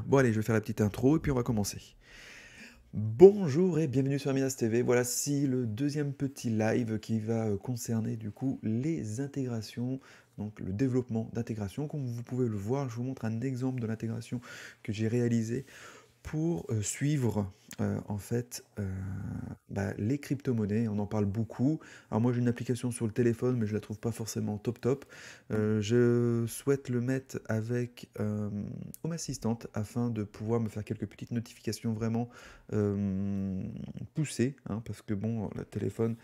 Bon allez, je vais faire la petite intro et puis on va commencer. Bonjour et bienvenue sur Minas TV. Voici le deuxième petit live qui va concerner du coup les intégrations, donc le développement d'intégration. Comme vous pouvez le voir, je vous montre un exemple de l'intégration que j'ai réalisée pour suivre en fait les crypto-monnaies. On en parle beaucoup. Alors moi j'ai une application sur le téléphone mais je la trouve pas forcément top top. Je souhaite le mettre avec Home Assistant afin de pouvoir me faire quelques petites notifications vraiment poussées, hein, parce que bon, le téléphone,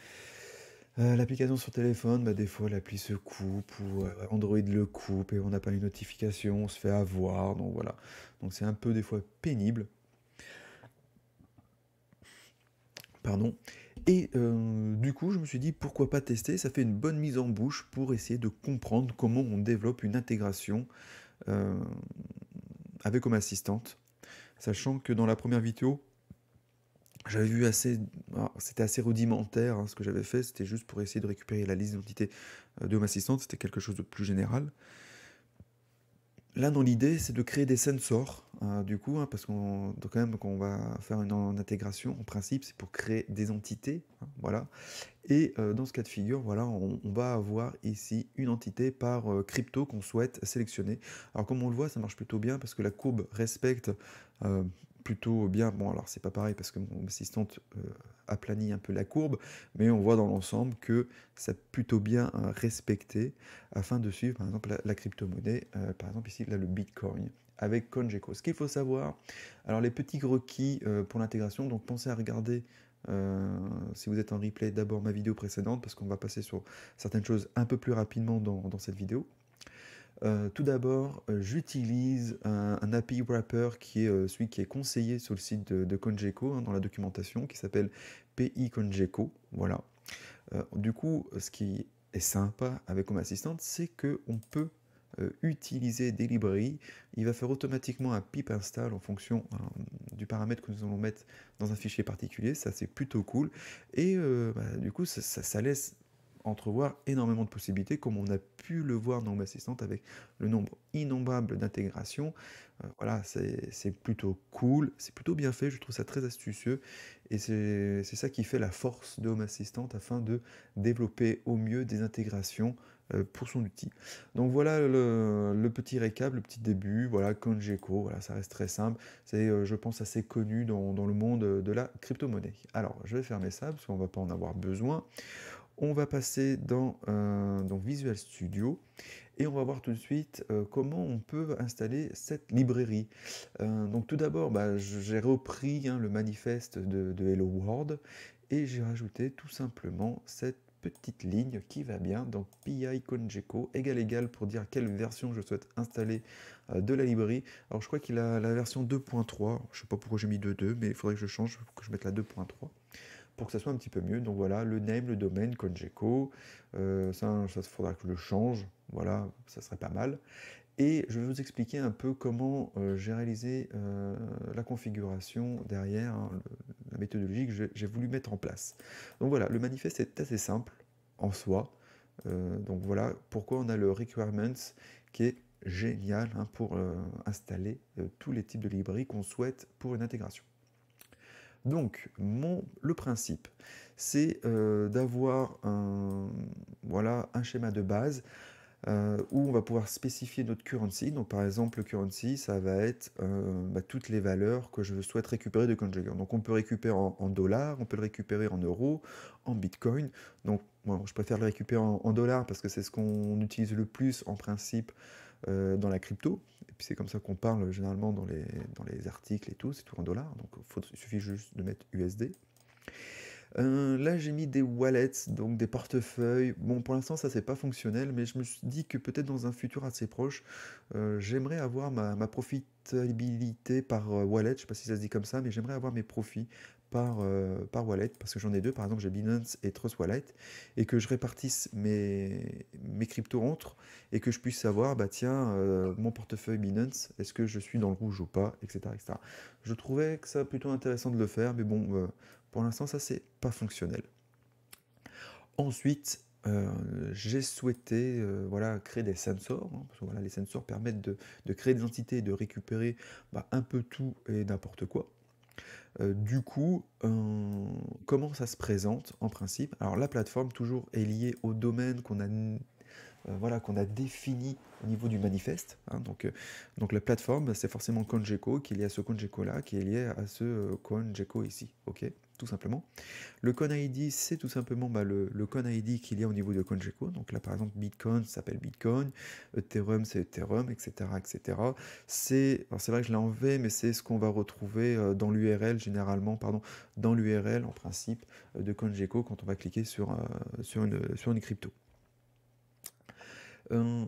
l'application sur téléphone, des fois l'appli se coupe ou Android le coupe et on n'a pas les notifications, on se fait avoir, donc voilà. Donc c'est un peu des fois pénible. Pardon. Et du coup, je me suis dit pourquoi pas tester, ça fait une bonne mise en bouche pour essayer de comprendre comment on développe une intégration euh, avec Home Assistant, sachant que dans la première vidéo, j'avais vu assez, c'était assez rudimentaire, hein, ce que j'avais fait, c'était juste pour essayer de récupérer la liste d'identité de Home Assistant, c'était quelque chose de plus général. Là, dans l'idée, c'est de créer des sensors, du coup, hein, parce qu'on donc quand même qu'on va faire une intégration, en principe, c'est pour créer des entités, hein, voilà. Et dans ce cas de figure, voilà, on va avoir ici une entité par crypto qu'on souhaite sélectionner. Alors comme on le voit, ça marche plutôt bien parce que la courbe respecte euh, plutôt bien. Bon, alors c'est pas pareil parce que mon assistante aplanit un peu la courbe, mais on voit dans l'ensemble que ça plutôt bien respecté afin de suivre par exemple la crypto-monnaie, par exemple ici là le Bitcoin avec CoinGecko. Ce qu'il faut savoir, alors les petits requis pour l'intégration, donc pensez à regarder si vous êtes en replay, d'abord ma vidéo précédente, parce qu'on va passer sur certaines choses un peu plus rapidement dans cette vidéo. Tout d'abord, j'utilise un API wrapper qui est celui qui est conseillé sur le site de CoinGecko, hein, dans la documentation, qui s'appelle PI CoinGecko. Voilà. Du coup, ce qui est sympa avec Home Assistant, c'est qu'on peut utiliser des librairies. Il va faire automatiquement un pip install en fonction du paramètre que nous allons mettre dans un fichier particulier. Ça, c'est plutôt cool. Et du coup, ça laisse entrevoir énormément de possibilités, comme on a pu le voir dans Home Assistant avec le nombre innombrable d'intégrations. Voilà, c'est plutôt cool, c'est plutôt bien fait, je trouve ça très astucieux, et c'est ça qui fait la force de Home Assistant afin de développer au mieux des intégrations pour son outil. Donc voilà le petit récap, le petit début, voilà, CoinGecko, voilà, ça reste très simple, c'est je pense assez connu dans le monde de la crypto-monnaie. Alors je vais fermer ça parce qu'on ne va pas en avoir besoin. On va passer dans Visual Studio et on va voir tout de suite comment on peut installer cette librairie. Donc tout d'abord, j'ai repris, hein, le manifeste de Hello World et j'ai rajouté tout simplement cette petite ligne qui va bien, donc PI CoinGecko égal pour dire quelle version je souhaite installer de la librairie. Alors je crois qu'il a la version 2.3, je ne sais pas pourquoi j'ai mis 2.2, mais il faudrait que je change, que je mette la 2.3 pour que ça soit un petit peu mieux. Donc voilà, le name, le domaine, CoinGecko, ça faudra que je le change, voilà, ça serait pas mal. Et je vais vous expliquer un peu comment j'ai réalisé la configuration derrière, hein, la méthodologie que j'ai voulu mettre en place. Donc voilà, le manifeste est assez simple en soi. Donc voilà pourquoi on a le requirements qui est génial, hein, pour installer tous les types de librairies qu'on souhaite pour une intégration. Donc, le principe, c'est d'avoir voilà, un schéma de base où on va pouvoir spécifier notre currency. Donc, par exemple, le currency, ça va être toutes les valeurs que je souhaite récupérer de CoinGecko. Donc, on peut récupérer en dollars, on peut le récupérer en euros, en bitcoin. Donc, bon, je préfère le récupérer en dollars parce que c'est ce qu'on utilise le plus en principe dans la crypto. Et puis c'est comme ça qu'on parle généralement dans les articles et tout, c'est tout en dollars, donc il suffit juste de mettre USD. Là j'ai mis des wallets, donc des portefeuilles. Bon, pour l'instant ça c'est pas fonctionnel, mais je me suis dit que peut-être dans un futur assez proche, j'aimerais avoir ma profitabilité par wallet, je sais pas si ça se dit comme ça, mais j'aimerais avoir mes profits par wallet, parce que j'en ai deux, par exemple j'ai Binance et Trust Wallet, et que je répartisse mes cryptos entre, et que je puisse savoir, bah tiens, mon portefeuille Binance, est-ce que je suis dans le rouge ou pas, etc., etc. Je trouvais que ça plutôt intéressant de le faire, mais bon, pour l'instant, ça, c'est pas fonctionnel. Ensuite, j'ai souhaité, voilà, créer des sensors, hein, parce que voilà, les sensors permettent de créer des entités et de récupérer, bah, un peu tout et n'importe quoi. Du coup, comment ça se présente en principe? Alors la plateforme toujours est liée au domaine voilà, qu'on a défini au niveau du manifeste, hein. Donc la plateforme, c'est forcément CoinGecko qui est lié à ce CoinGecko-là, qui est lié à ce CoinGecko ici, ok? Tout simplement. Le coin ID, c'est tout simplement bah, le coin ID qu'il y a au niveau de CoinGecko. Donc là, par exemple, Bitcoin s'appelle Bitcoin, Ethereum, c'est Ethereum, etc., etc. Alors c'est vrai que je l'ai enlevé, mais c'est ce qu'on va retrouver dans l'URL, généralement, pardon, dans l'URL, en principe, de CoinGecko quand on va cliquer sur une crypto.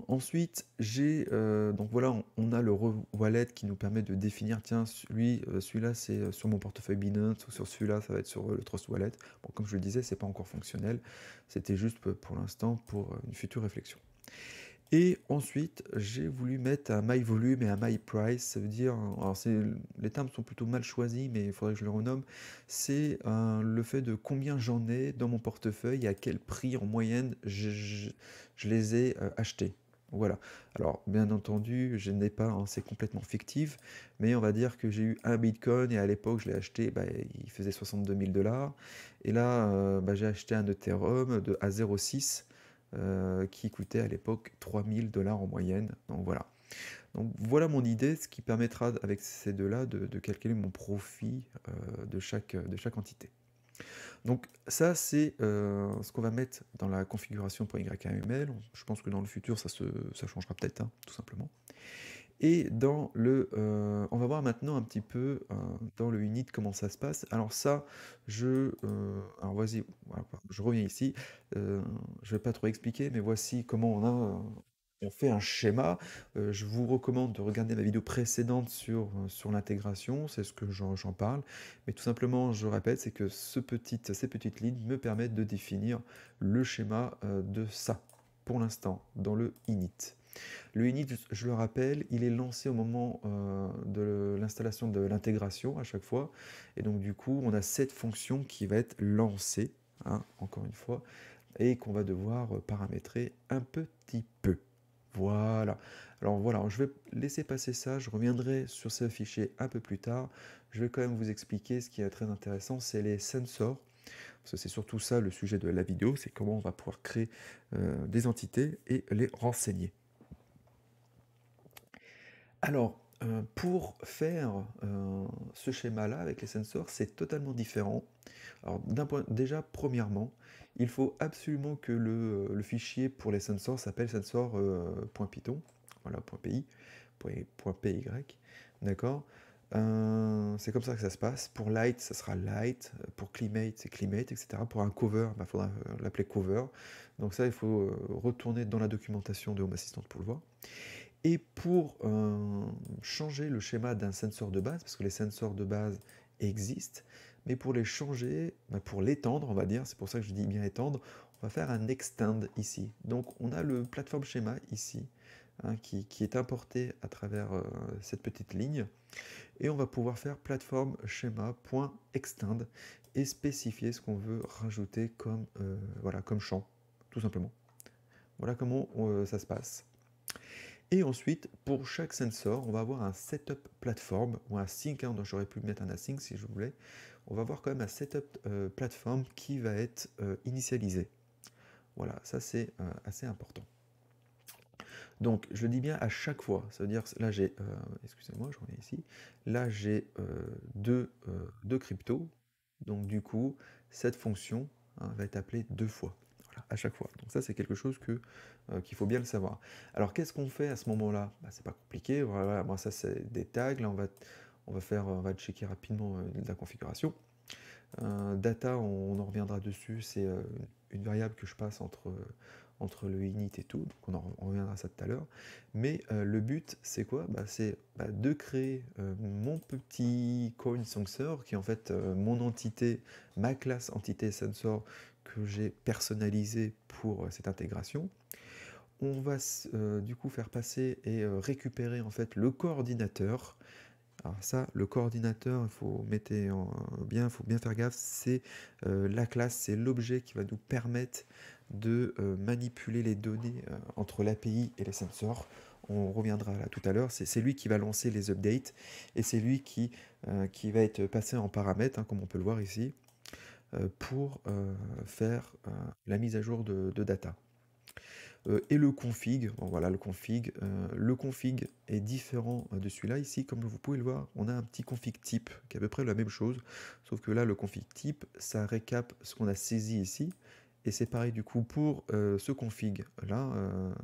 Ensuite, donc voilà, on a le wallet qui nous permet de définir, tiens, celui-là c'est sur mon portefeuille Binance, ou sur celui-là ça va être sur le Trust Wallet. Bon, comme je le disais, c'est pas encore fonctionnel, c'était juste pour l'instant pour une future réflexion. Et ensuite, j'ai voulu mettre un my volume et un my price. Ça veut dire, alors les termes sont plutôt mal choisis, mais il faudrait que je le renomme. C'est le fait de combien j'en ai dans mon portefeuille et à quel prix en moyenne je les ai achetés. Voilà. Alors, bien entendu, je n'ai pas, hein, c'est complètement fictif, mais on va dire que j'ai eu un Bitcoin et à l'époque, je l'ai acheté, bah, il faisait 62 000 dollars. Et là, bah, j'ai acheté un Ethereum à 0,6 qui coûtait à l'époque 3000 dollars en moyenne. Donc voilà. Donc voilà mon idée, ce qui permettra avec ces deux-là de calculer mon profit de chaque entité. Donc ça c'est ce qu'on va mettre dans la configuration pour YAML. Je pense que dans le futur ça changera peut-être, hein, tout simplement. Et on va voir maintenant un petit peu dans le init comment ça se passe. Alors ça, alors vas-y, voilà, je reviens ici. Je vais pas trop expliquer, mais voici comment on fait un schéma. Je vous recommande de regarder ma vidéo précédente sur l'intégration, c'est ce que j'en parle. Mais tout simplement, je répète, c'est que ces petites lignes me permettent de définir le schéma de ça, pour l'instant, dans le init. Le init, je le rappelle, il est lancé au moment de l'installation de l'intégration à chaque fois. Et donc du coup, on a cette fonction qui va être lancée, hein, encore une fois, et qu'on va devoir paramétrer un petit peu. Voilà. Alors voilà, je vais laisser passer ça, je reviendrai sur ce fichier un peu plus tard. Je vais quand même vous expliquer ce qui est très intéressant, c'est les sensors. Parce que c'est surtout ça le sujet de la vidéo, c'est comment on va pouvoir créer des entités et les renseigner. Alors, pour faire ce schéma-là avec les sensors, c'est totalement différent. Alors, déjà, premièrement, il faut absolument que le fichier pour les sensors s'appelle sensor.python, voilà, .py, .py, d'accord? C'est comme ça que ça se passe. Pour light, ça sera light. Pour climate, c'est climate, etc. Pour un cover, il faudra l'appeler cover. Donc ça, il faut retourner dans la documentation de Home Assistant pour le voir. Et pour changer le schéma d'un sensor de base, parce que les sensors de base existent, mais pour les changer, bah, pour l'étendre, on va dire, c'est pour ça que je dis bien étendre, on va faire un extend ici. Donc on a le plateforme schéma ici, hein, qui est importé à travers cette petite ligne, et on va pouvoir faire plateforme schéma.extend et spécifier ce qu'on veut rajouter comme, voilà, comme champ, tout simplement. Voilà comment ça se passe. Et ensuite, pour chaque sensor, on va avoir un setup plateforme ou un sync, hein, donc j'aurais pu mettre un async si je voulais. On va avoir quand même un setup plateforme qui va être initialisé. Voilà, ça c'est assez important. Donc, je le dis bien à chaque fois. Ça veut dire, là j'ai, excusez-moi, je reviens ici. Là j'ai deux cryptos. Donc du coup, cette fonction, hein, va être appelée deux fois. Voilà, à chaque fois. Donc ça, c'est quelque chose qu'il faut bien le savoir. Alors, qu'est-ce qu'on fait à ce moment-là? Bah, c'est pas compliqué. Voilà, moi ça c'est des tags. Là, on va checker rapidement la configuration. Data, on en reviendra dessus. C'est une variable que je passe entre le init et tout, donc on reviendra à ça tout à l'heure. Mais le but, c'est quoi? Bah, c'est de créer mon petit coin sensor, qui est en fait mon entité, ma classe entité sensor que j'ai personnalisée pour cette intégration. On va du coup faire passer et récupérer en fait le coordinateur. Alors ça, le coordinateur, il faut faut bien faire gaffe, c'est la classe, c'est l'objet qui va nous permettre de manipuler les données entre l'API et les sensors. On reviendra là tout à l'heure. C'est lui qui va lancer les updates et c'est lui qui va être passé en paramètres, hein, comme on peut le voir ici, pour faire la mise à jour de data. Et le config, bon, voilà le config est différent de celui-là. Ici, comme vous pouvez le voir, on a un petit config type qui est à peu près la même chose, sauf que là, le config type, ça récap ce qu'on a saisi ici, et c'est pareil du coup pour ce config là,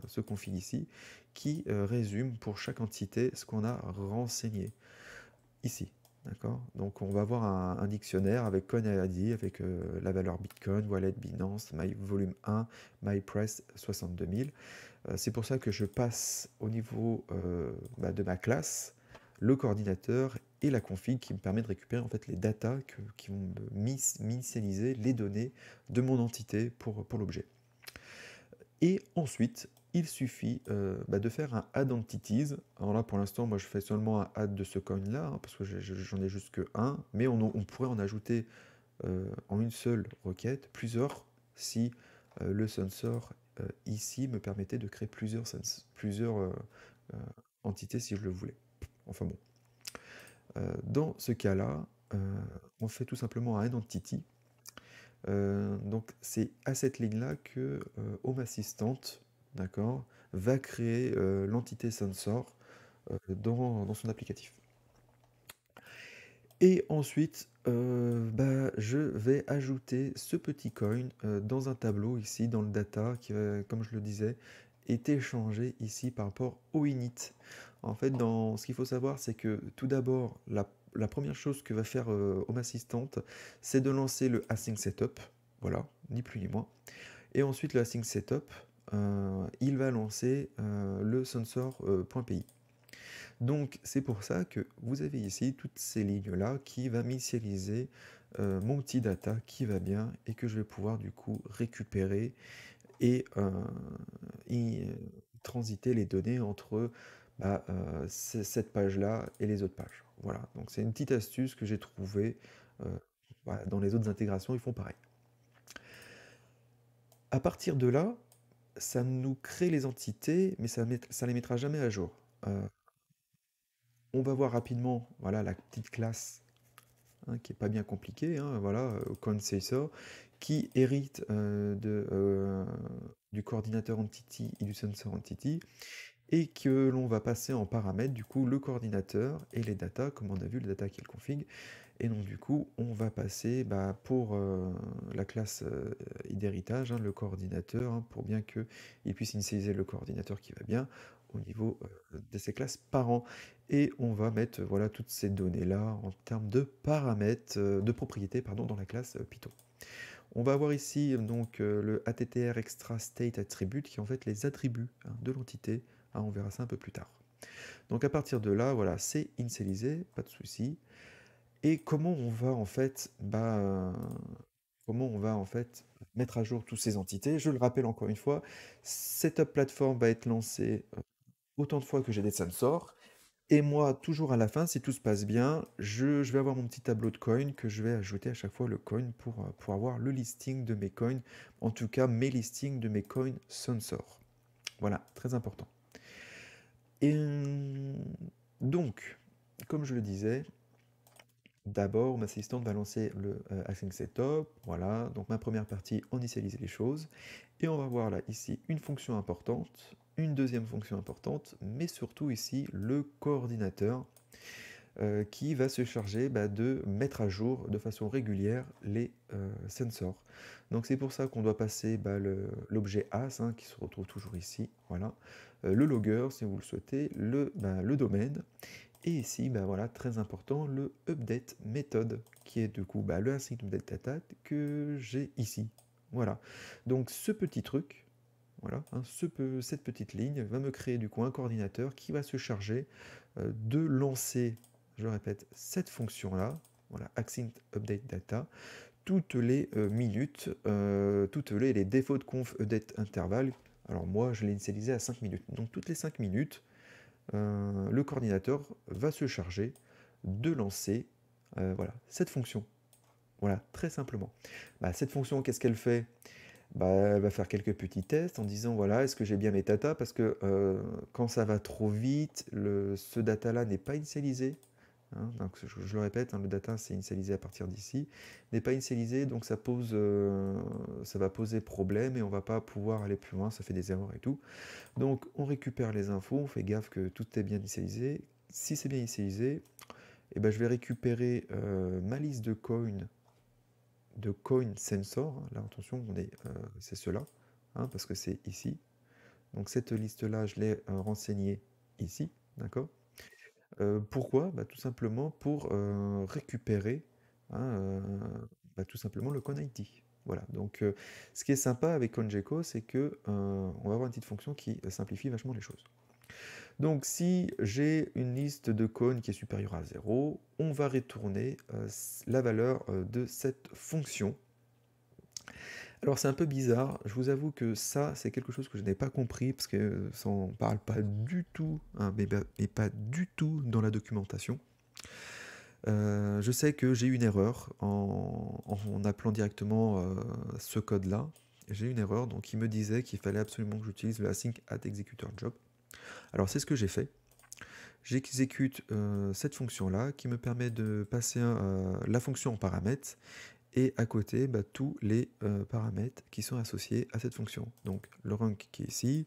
ce config ici, qui résume pour chaque entité ce qu'on a renseigné ici. D'accord? Donc on va avoir un dictionnaire avec coin ID, avec la valeur Bitcoin, wallet, Binance, my volume 1, my price 62 000. C'est pour ça que je passe au niveau de ma classe le coordinateur et la config qui me permet de récupérer en fait les datas qui vont m'initialiser les données de mon entité pour l'objet. Et ensuite, il suffit de faire un add entities. Alors là, pour l'instant, moi, je fais seulement un add de ce coin-là, hein, parce que j'en ai juste que un, mais on pourrait en ajouter en une seule requête plusieurs si le sensor ici me permettait de créer plusieurs euh, entités si je le voulais. Enfin bon. Dans ce cas-là, on fait tout simplement un add entity. Donc c'est à cette ligne-là que Home Assistant, d'accord, va créer l'entité sensor dans son applicatif. Et ensuite, je vais ajouter ce petit coin dans un tableau ici dans le data qui va, comme je le disais, est échangé ici par rapport au init. En fait, ce qu'il faut savoir, c'est que tout d'abord, la première chose que va faire Home Assistant, c'est de lancer le async setup. Voilà, ni plus ni moins. Et ensuite, le async setup, il va lancer le sensor.py. Donc c'est pour ça que vous avez ici toutes ces lignes-là qui va m'initialiser mon petit data qui va bien et que je vais pouvoir du coup récupérer et transiter les données entre cette page-là et les autres pages. Voilà, donc c'est une petite astuce que j'ai trouvée. Voilà, dans les autres intégrations, ils font pareil. À partir de là, ça nous crée les entités, mais ça ne les mettra jamais à jour. On va voir rapidement voilà, la petite classe hein, qui est pas bien compliquée, hein, voilà, CoinSacer, qui hérite du coordinateur entity et du sensor entity, et que l'on va passer en paramètre du coup le coordinateur et les data, comme on a vu, le data qui est le config, et donc du coup on va passer pour la classe d'héritage, hein, le coordinateur, hein, pour bien qu'il puisse initialiser le coordinateur qui va bien au niveau de ces classes parents. Et on va mettre voilà toutes ces données-là en termes de paramètres, de propriétés pardon, dans la classe Python. On va avoir ici donc le attr extra state attribute qui est en fait les attributs hein, de l'entité. Hein, on verra ça un peu plus tard. Donc à partir de là, voilà, c'est initialisé, pas de souci. Et comment on va en fait, mettre à jour toutes ces entités? Je le rappelle encore une fois, Setup Platform va être lancé autant de fois que j'ai des sensors. Et moi, toujours à la fin, si tout se passe bien, je vais avoir mon petit tableau de coins que je vais ajouter à chaque fois le coin pour avoir le listing de mes coins, en tout cas mes listings de mes coins sensor. Voilà, très important. Et donc, comme je le disais, d'abord, ma assistante va lancer le async setup. Voilà, donc ma première partie, on initialise les choses. Et on va voir là, ici, une fonction importante, une deuxième fonction importante, mais surtout ici, le coordinateur qui va se charger de mettre à jour de façon régulière les sensors. Donc c'est pour ça qu'on doit passer l'objet as, hein, qui se retrouve toujours ici, voilà, le logger si vous le souhaitez, le domaine, et ici, voilà, très important, le update méthode, qui est du coup le async update data que j'ai ici. Voilà. Donc ce petit truc, voilà, hein, cette petite ligne va me créer du coup un coordinateur qui va se charger de lancer, je répète, cette fonction-là, voilà, async update data, toutes les minutes, toutes les défauts de conf update intervalle. Alors moi, je l'ai initialisé à 5 minutes. Donc toutes les 5 minutes, le coordinateur va se charger de lancer voilà, cette fonction. Voilà, très simplement. Bah, cette fonction, qu'est-ce qu'elle fait? Bah, elle va faire quelques petits tests en disant, voilà, est-ce que j'ai bien mes data? Parce que quand ça va trop vite, ce data-là n'est pas initialisé. Hein, donc je le répète, hein, le data c'est initialisé à partir d'ici, n'est pas initialisé, donc ça va poser problème et on va pas pouvoir aller plus loin, ça fait des erreurs et tout. Donc on récupère les infos, on fait gaffe que tout est bien initialisé. Si c'est bien initialisé, eh ben, je vais récupérer ma liste de coin sensor. Hein. Là, attention, c'est cela, hein, parce que c'est ici. Donc cette liste-là, je l'ai renseignée ici, d'accord? Pourquoi? Bah, tout simplement pour récupérer hein, bah, tout simplement le coin ID. Voilà, donc ce qui est sympa avec CoinGecko, c'est que on va avoir une petite fonction qui simplifie vachement les choses. Donc si j'ai une liste de cônes qui est supérieure à 0, on va retourner la valeur de cette fonction. Alors c'est un peu bizarre, je vous avoue que ça c'est quelque chose que je n'ai pas compris parce que ça n'en parle pas du tout, hein, mais pas du tout dans la documentation. Je sais que j'ai eu une erreur en appelant directement ce code-là. J'ai eu une erreur, donc il me disait qu'il fallait absolument que j'utilise le async at executor job. Alors c'est ce que j'ai fait. J'exécute cette fonction-là qui me permet de passer la fonction en paramètres et à côté bah, tous les paramètres qui sont associés à cette fonction. Donc le rank qui est ici,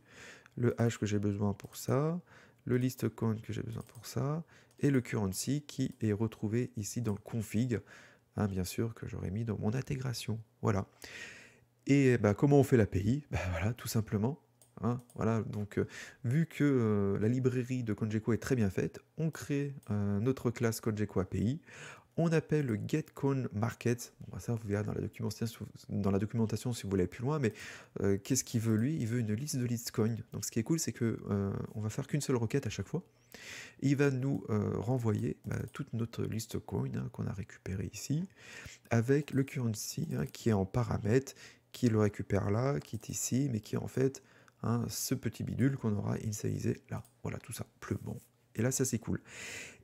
le hash que j'ai besoin pour ça, le list count que j'ai besoin pour ça, et le currency qui est retrouvé ici dans le config, hein, bien sûr que j'aurais mis dans mon intégration. Voilà. Et bah, comment on fait l'API? Bah, voilà, tout simplement. Hein, voilà, donc vu que la librairie de CoinGecko est très bien faite, on crée notre classe CoinGecko API, on appelle le getCoinMarket. Bon, ça, vous verrez dans la documentation si vous voulez aller plus loin, mais qu'est-ce qu'il veut lui? Il veut une liste de listcoin. Donc ce qui est cool, c'est que on va faire qu'une seule requête à chaque fois. Et il va nous renvoyer bah, toute notre liste coin hein, qu'on a récupérée ici, avec le currency hein, qui est en paramètre, qui le récupère là, qui est ici, mais qui est en fait hein, ce petit bidule qu'on aura initialisé là. Voilà, tout ça, bon. Et là, ça c'est cool.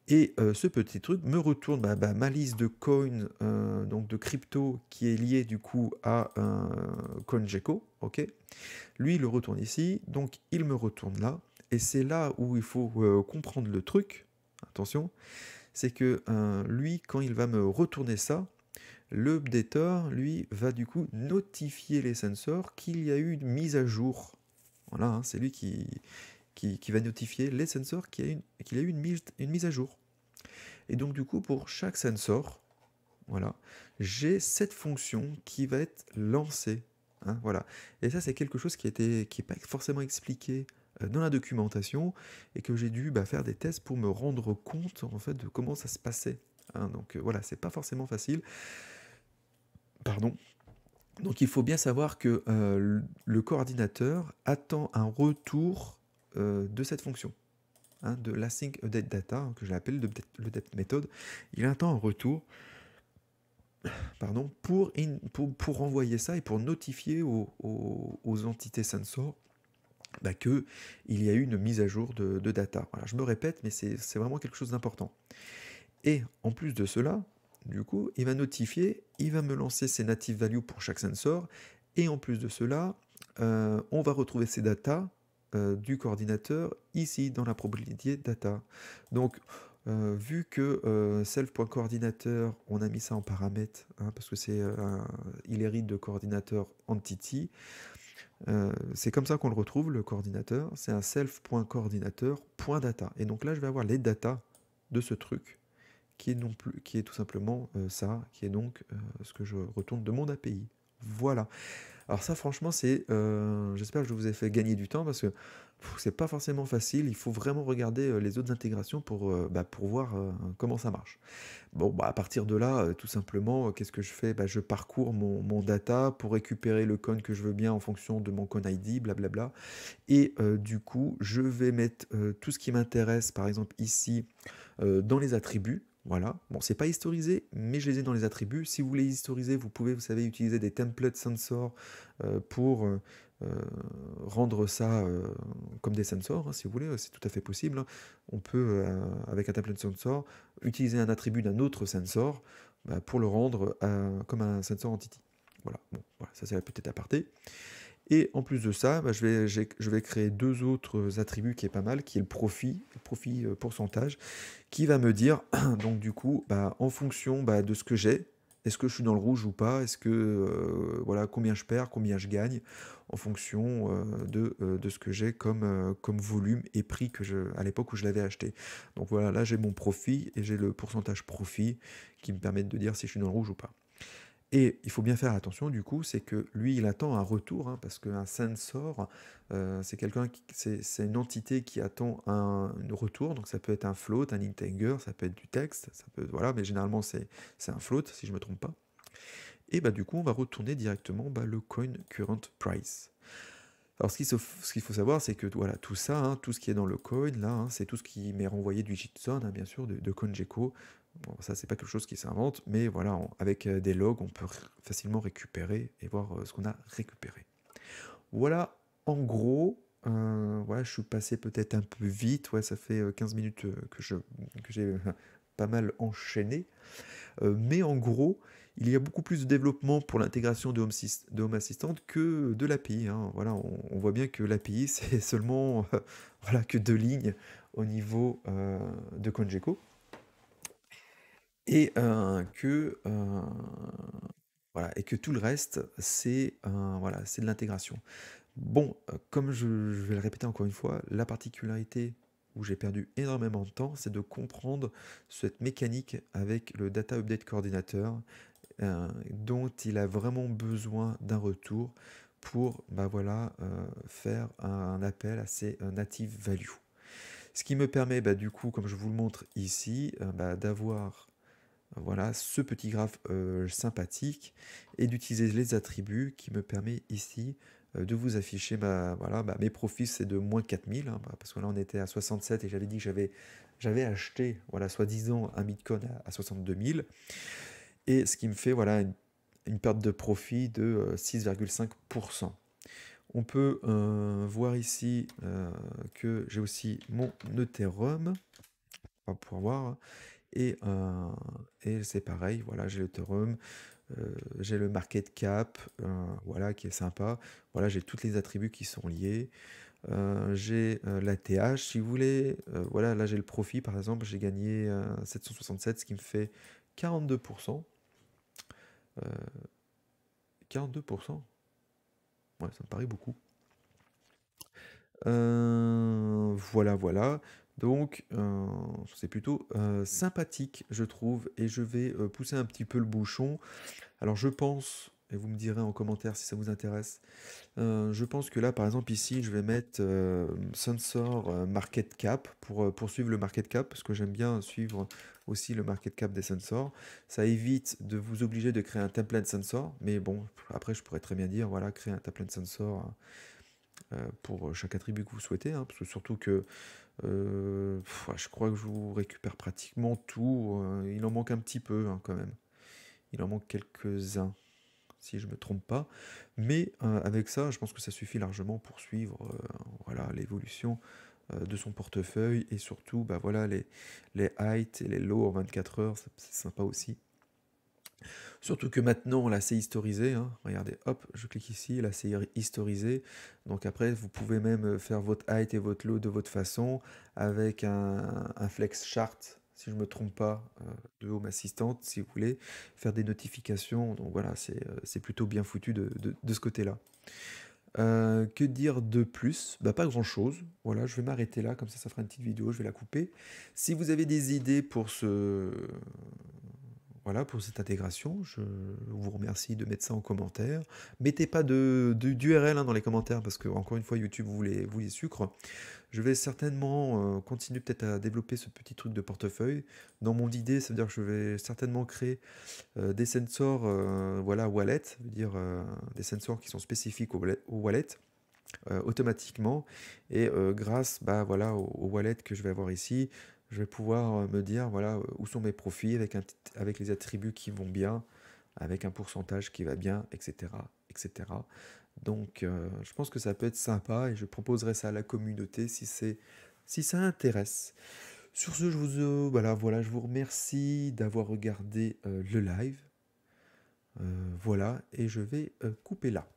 Et ce petit truc me retourne ma liste de coins, donc de crypto, qui est liée du coup à CoinGecko, ok? Lui, il le retourne ici, donc il me retourne là, et c'est là où il faut comprendre le truc, attention, c'est que lui, quand il va me retourner ça, le updater, lui, va du coup notifier les sensors qu'il y a eu une mise à jour. Voilà, hein, c'est lui qui va notifier les sensors qu'il y a eu une mise à jour. Et donc du coup, pour chaque sensor, voilà, j'ai cette fonction qui va être lancée. Hein, voilà. Et ça, c'est quelque chose qui n'est pas forcément expliqué dans la documentation et que j'ai dû faire des tests pour me rendre compte en fait de comment ça se passait. Hein, donc voilà, c'est pas forcément facile. Pardon. Donc il faut bien savoir que le coordinateur attend un retour de cette fonction. Hein, de l'async update data, hein, que j'appelle le depth method, il attend un retour pardon, pour renvoyer ça et pour notifier aux entités sensor qu'il y a eu une mise à jour de data. Voilà, je me répète, mais c'est vraiment quelque chose d'important. Et en plus de cela, du coup, il va notifier, il va me lancer ses native values pour chaque sensor, et en plus de cela, on va retrouver ces data du coordinateur ici dans la probabilité data. Donc, vu que self.coordinateur, on a mis ça en paramètre, hein, parce que il hérite de coordinateur entity, c'est comme ça qu'on le retrouve, le coordinateur, c'est un self.coordinateur.data. Et donc là, je vais avoir les data de ce truc, qui est tout simplement ça, qui est donc ce que je retourne de mon API. Voilà. Alors ça, franchement, j'espère que je vous ai fait gagner du temps parce que c'est pas forcément facile. Il faut vraiment regarder les autres intégrations pour voir comment ça marche. Bon, à partir de là, tout simplement, qu'est-ce que je fais? Je parcours mon data pour récupérer le con que je veux bien en fonction de mon con ID, blablabla. Et du coup, je vais mettre tout ce qui m'intéresse, par exemple ici, dans les attributs. Voilà. Bon, c'est pas historisé, mais je les ai dans les attributs. Si vous voulez historiser, vous pouvez, vous savez, utiliser des templates sensor pour rendre ça comme des sensors, hein, si vous voulez, c'est tout à fait possible, hein. On peut, avec un template sensor, utiliser un attribut d'un autre sensor bah, pour le rendre comme un sensor entity. Voilà, bon, voilà, ça c'est la petite aparté. Et en plus de ça, bah, je vais créer deux autres attributs qui est pas mal, qui est le profit pourcentage, qui va me dire, donc du coup, bah, en fonction bah, de ce que j'ai, est-ce que je suis dans le rouge ou pas, est-ce que, voilà, combien je perds, combien je gagne, en fonction de ce que j'ai comme volume et prix à l'époque où je l'avais acheté. Donc voilà, là j'ai mon profit et j'ai le pourcentage profit qui me permettent de dire si je suis dans le rouge ou pas. Et il faut bien faire attention du coup, c'est que lui, il attend un retour, hein, parce qu'un sensor, c'est c'est une entité qui attend un retour, donc ça peut être un float, un integer, ça peut être du texte, ça peut, voilà, mais généralement c'est un float, si je me trompe pas. Et bah du coup, on va retourner directement bah, le coin current price. Alors ce qu'il faut savoir, c'est que voilà, tout ça, hein, tout ce qui est dans le coin, là, hein, c'est tout ce qui m'est renvoyé du JSON, hein, bien sûr, de CoinGecko. Bon, ça, c'est pas quelque chose qui s'invente, mais voilà, avec des logs, on peut facilement récupérer et voir ce qu'on a récupéré. Voilà, en gros, voilà, je suis passé peut-être un peu vite, ouais, ça fait 15 minutes que j'ai pas mal enchaîné. Mais en gros, il y a beaucoup plus de développement pour l'intégration de Home Assistant que de l'API, hein. Voilà, on voit bien que l'API, c'est seulement voilà, que deux lignes au niveau de CoinGecko. Et voilà, et que tout le reste, c'est voilà, c'est de l'intégration. Bon, comme je vais le répéter encore une fois, la particularité où j'ai perdu énormément de temps, c'est de comprendre cette mécanique avec le Data Update Coordinator, dont il a vraiment besoin d'un retour pour bah voilà, faire un appel à ces native value. Ce qui me permet, bah, du coup, comme je vous le montre ici, bah, d'avoir voilà, ce petit graphe sympathique et d'utiliser les attributs qui me permet ici de vous afficher voilà, mes profits, c'est de moins 4000, hein, parce que là on était à 67 et j'avais dit que j'avais acheté, voilà, soi-disant un Bitcoin à 62 000, et ce qui me fait voilà, une perte de profit de 6,5%. On peut voir ici que j'ai aussi mon Ethereum, on va pouvoir voir, hein. Et c'est pareil, voilà, j'ai l'Ethereum, j'ai le market cap, voilà, qui est sympa. Voilà, j'ai tous les attributs qui sont liés. J'ai l'ATH, si vous voulez. Voilà, là j'ai le profit, par exemple, j'ai gagné 767, ce qui me fait 42%. 42%? Ouais, ça me paraît beaucoup. Voilà, voilà. Donc, c'est plutôt sympathique, je trouve, et je vais pousser un petit peu le bouchon. Alors, je pense, et vous me direz en commentaire si ça vous intéresse, je pense que là, par exemple, ici, je vais mettre Sensor Market Cap pour suivre le market cap, parce que j'aime bien suivre aussi le market cap des sensors. Ça évite de vous obliger de créer un template sensor, mais bon, après, je pourrais très bien dire, voilà, créer un template sensor pour chaque attribut que vous souhaitez, hein, parce que surtout que ouais, je crois que je vous récupère pratiquement tout. Il en manque un petit peu hein, quand même. Il en manque quelques-uns, si je me trompe pas. Mais avec ça, je pense que ça suffit largement pour suivre voilà, l'évolution de son portefeuille et surtout bah, voilà, les highs et les lows en 24 heures, c'est sympa aussi. Surtout que maintenant, là, c'est historisé, hein. Regardez, hop, je clique ici, là, c'est historisé. Donc après, vous pouvez même faire votre height et votre low de votre façon avec un flex chart, si je ne me trompe pas, de Home Assistant, si vous voulez, faire des notifications. Donc voilà, c'est plutôt bien foutu de ce côté-là. Que dire de plus? Bah, pas grand-chose. Voilà, je vais m'arrêter là, comme ça fera une petite vidéo, je vais la couper. Si vous avez des idées pour voilà pour cette intégration. Je vous remercie de mettre ça en commentaire. Mettez pas d'URL hein, dans les commentaires parce que, encore une fois, YouTube vous les sucre. Je vais certainement continuer peut-être à développer ce petit truc de portefeuille. Dans mon idée, ça veut dire que je vais certainement créer des sensors voilà, wallet, ça veut dire des sensors qui sont spécifiques au wallet. automatiquement et grâce, bah, voilà, au wallet que je vais avoir ici, je vais pouvoir, me dire, voilà, où sont mes profits avec les attributs qui vont bien, avec un pourcentage qui va bien et cetera et cetera. Donc je pense que ça peut être sympa et je proposerai ça à la communauté si ça intéresse. Sur ce, voilà, je vous remercie d'avoir regardé, le live, voilà et je vais, couper là.